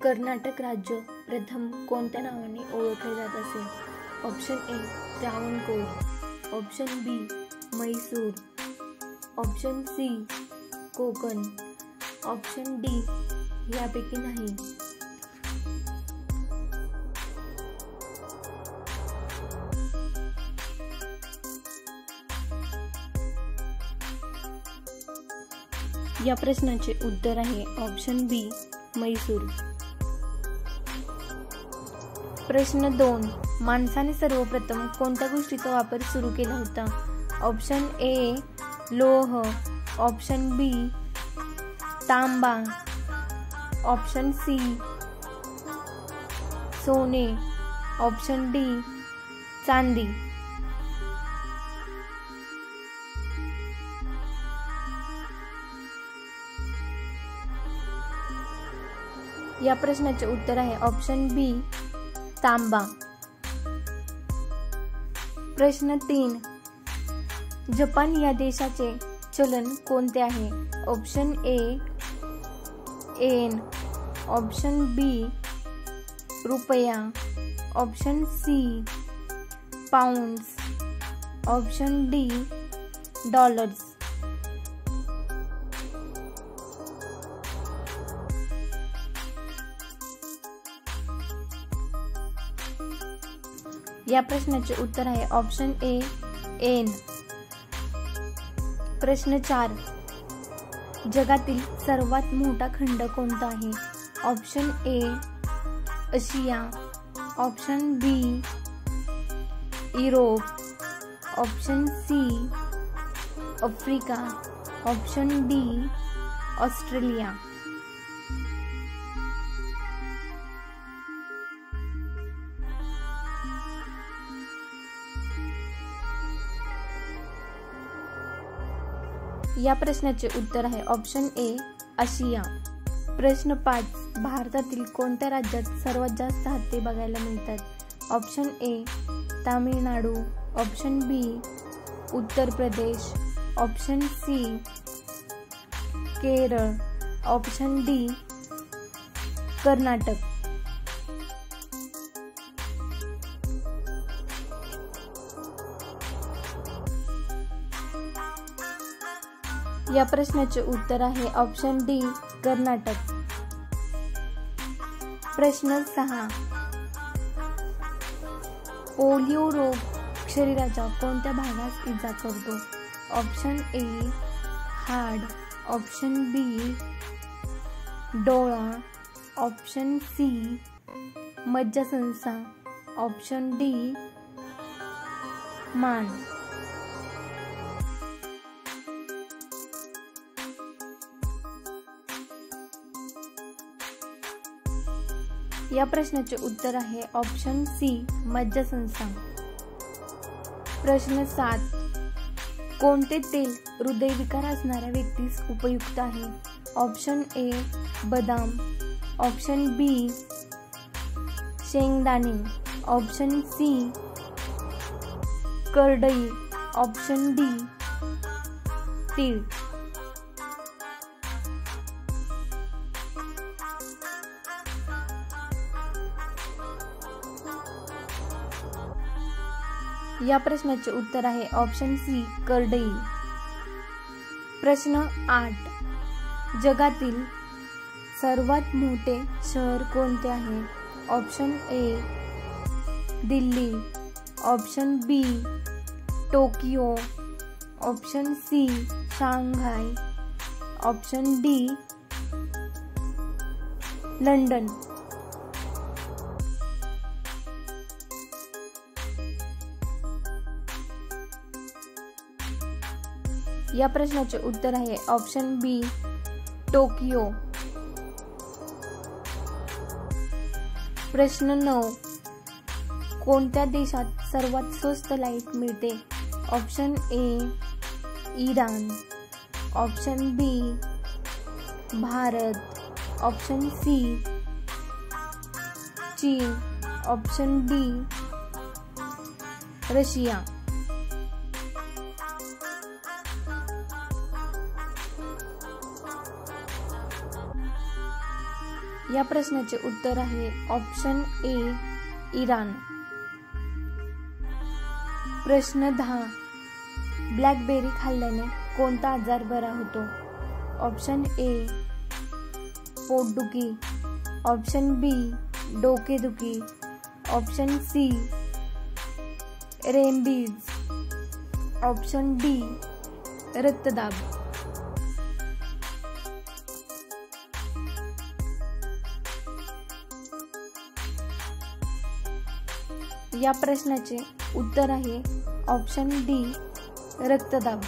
कर्नाटक राज्य प्रथम कोणत्या नावाने ओळखले जात असेल? Option A Travancore, option B Mysore, option C Konkan, option D यापैकी नाही. या प्रश्नाचे उत्तर आहे ऑप्शन बी म्हैसूर. प्रश्न 2. माणसाने सर्वप्रथम कोणत्या गोष्टीचा वापर सुरू केला होता? ऑप्शन ए लोह, ऑप्शन बी तांबा, ऑप्शन सी सोने, ऑप्शन डी चांदी. या प्रश्नाचे उत्तर आहे ऑप्शन बी तांबा. प्रश्न 3. जपान या देशाचे चलन कोणते आहे? Option A yen, option B रुपया, option C pounds, option D dollars. या प्रश्नाचे उत्तर आहे ऑप्शन ए येन. प्रश्न 4. जगातील सर्वात मोठा खंड कोणता आहे? Option A Asia, option B Europe, option C Africa, option D Australia. या प्रश्नाचे उत्तर आहे ऑप्शन ए आशिया. प्रश्न 5. भारतातील कोणत्या राज्यात सर्वात जास्त हत्ती बघायला मिळतात? Option A Tamil Nadu, option B Uttar Pradesh, option C Kerala, option D Karnataka. या प्रश्नाचे उत्तर आहे ऑप्शन डी कर्नाटक. प्रश्न 6. पोलिओ रोग शरीराच्या कोणत्या भागास इजा करतो? ऑप्शन ए हाड, ऑप्शन बी डोळा, ऑप्शन सी मज्जासंस्था, ऑप्शन डी मान. या प्रश्नाचे उत्तर आहे ऑप्शन सी मज्जासंस्था. प्रश्न 7. कोणते तेल हृदयविकार असणाऱ्या व्यक्तीस उपयुक्त आहे? ऑप्शन ए बदाम, ऑप्शन बी शेंगदाणे, ऑप्शन सी करडई, ऑप्शन डी तीळ. या प्रश्नाचे उत्तर आहे ऑप्शन सी करडई. प्रश्न 8. जगातील सर्वात मोठे शहर कोणते आहे? Option A Delhi, option B Tokyo, option C Shanghai, option D London. या प्रश्नाचे उत्तर आहे ऑप्शन बी टोकियो. प्रश्न 9. कोणत्या देशात सर्वात स्वस्त लाईट मिळते? Option A Iran, option B Bharat, option C चीन, ऑप्शन डी रशिया. या प्रश्नाचे उत्तर आहे ऑप्शन ए इराण. प्रश्न 10. ब्लॅकबेरी खाल्ल्याने कोणता आजार बरा होतो? ऑप्शन ए पोटदुखी, ऑप्शन बी डोकेदुखी, ऑप्शन सी रेमबीज, ऑप्शन डी रक्तदाब. या प्रश्नाचे उत्तर आहे ऑप्शन डी रक्तदाब.